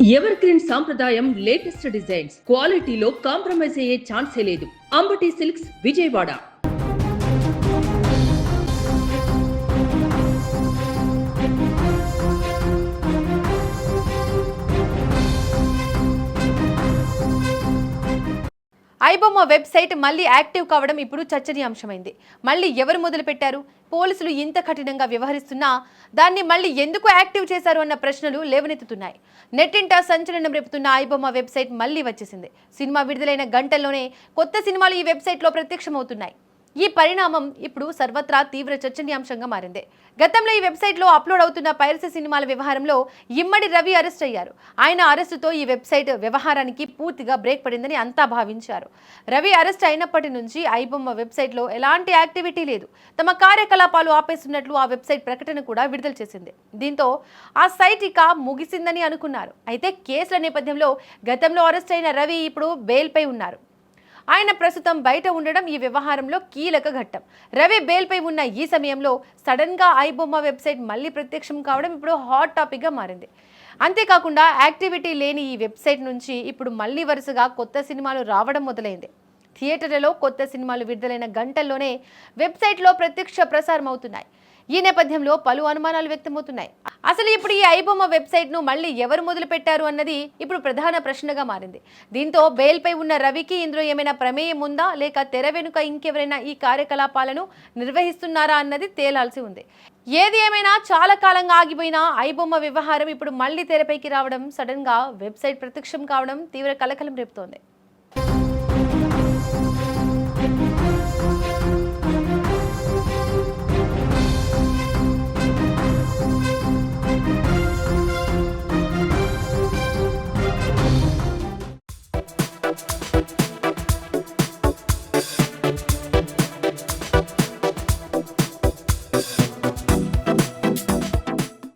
Ever green సాంప్రదాయం latest designs క్వాలిటీలో compromise అయ్యే ఛాన్సే లేదు. అంబటి సిల్క్స్ విజయవాడ. ఐబొమ్మ వెబ్సైట్ మళ్ళీ యాక్టివ్ కావడం ఇప్పుడు చర్చనీయాంశమైంది. మళ్ళీ ఎవరు మొదలుపెట్టారు? పోలీసులు ఇంత కఠినంగా వ్యవహరిస్తున్నా దాన్ని మళ్ళీ ఎందుకు యాక్టివ్ చేశారు అన్న ప్రశ్నలు లేవనెత్తుతున్నాయి. నెట్టింట సంచలనం రేపుతున్న ఐబొమ్మ వెబ్సైట్ మళ్ళీ వచ్చేసింది. సినిమా విడుదలైన గంటల్లోనే కొత్త సినిమాలు ఈ వెబ్సైట్లో ప్రత్యక్షమవుతున్నాయి. ఈ పరిణామం ఇప్పుడు సర్వత్రా తీవ్ర చర్చనీయాంశంగా మారింది. గతంలో ఈ వెబ్సైట్లో అప్లోడ్ అవుతున్న పైరసీ సినిమాల వ్యవహారంలో ఇమ్మడి రవి అరెస్ట్ అయ్యారు. ఆయన అరెస్టుతో ఈ వెబ్సైట్ వ్యవహారానికి పూర్తిగా బ్రేక్ పడిందని అంతా భావించారు. రవి అరెస్ట్ అయినప్పటి నుంచి ఐబొమ్మ వెబ్సైట్లో ఎలాంటి యాక్టివిటీ లేదు. తమ కార్యకలాపాలు ఆపేస్తున్నట్లు ఆ వెబ్సైట్ ప్రకటన కూడా విడుదల చేసింది. దీంతో ఆ సైట్ ఇక ముగిసిందని అనుకున్నారు. అయితే కేసుల నేపథ్యంలో గతంలో అరెస్ట్ అయిన రవి ఇప్పుడు బెయిల్పై ఉన్నారు. ఆయన ప్రస్తుతం బయట ఉండడం ఈ వ్యవహారంలో కీలక ఘట్టం. రవి బెయిల్పై ఉన్న ఈ సమయంలో సడన్గా ఐబొమ్మ వెబ్సైట్ మళ్ళీ ప్రత్యక్షం కావడం ఇప్పుడు హాట్ టాపిక్గా మారింది. అంతేకాకుండా యాక్టివిటీ లేని ఈ వెబ్సైట్ నుంచి ఇప్పుడు మళ్ళీ వరుసగా కొత్త సినిమాలు రావడం మొదలైంది. థియేటర్లలో కొత్త సినిమాలు విడుదలైన గంటల్లోనే వెబ్సైట్లో ప్రత్యక్ష ప్రసారం అవుతున్నాయి. ఈ నేపథ్యంలో పలు అనుమానాలు వ్యక్తమవుతున్నాయి. అసలు ఇప్పుడు ఈ ఐబొమ్మ వెబ్సైట్ను మళ్ళీ ఎవరు మొదలు పెట్టారు అన్నది ఇప్పుడు ప్రధాన ప్రశ్నగా మారింది. దీంతో బెయిల్పై ఉన్న రవికి ఇందులో ఏమైనా ప్రమేయం ఉందా, లేక తెర వెనుక ఇంకెవరైనా ఈ కార్యకలాపాలను నిర్వహిస్తున్నారా అన్నది తేలాల్సి ఉంది. ఏది ఏమైనా చాలా కాలంగా ఆగిపోయిన ఐబొమ్మ వ్యవహారం ఇప్పుడు మళ్ళీ తెరపైకి రావడం, సడన్గా వెబ్సైట్ ప్రత్యక్షం కావడం తీవ్ర కలకలం రేపుతోంది.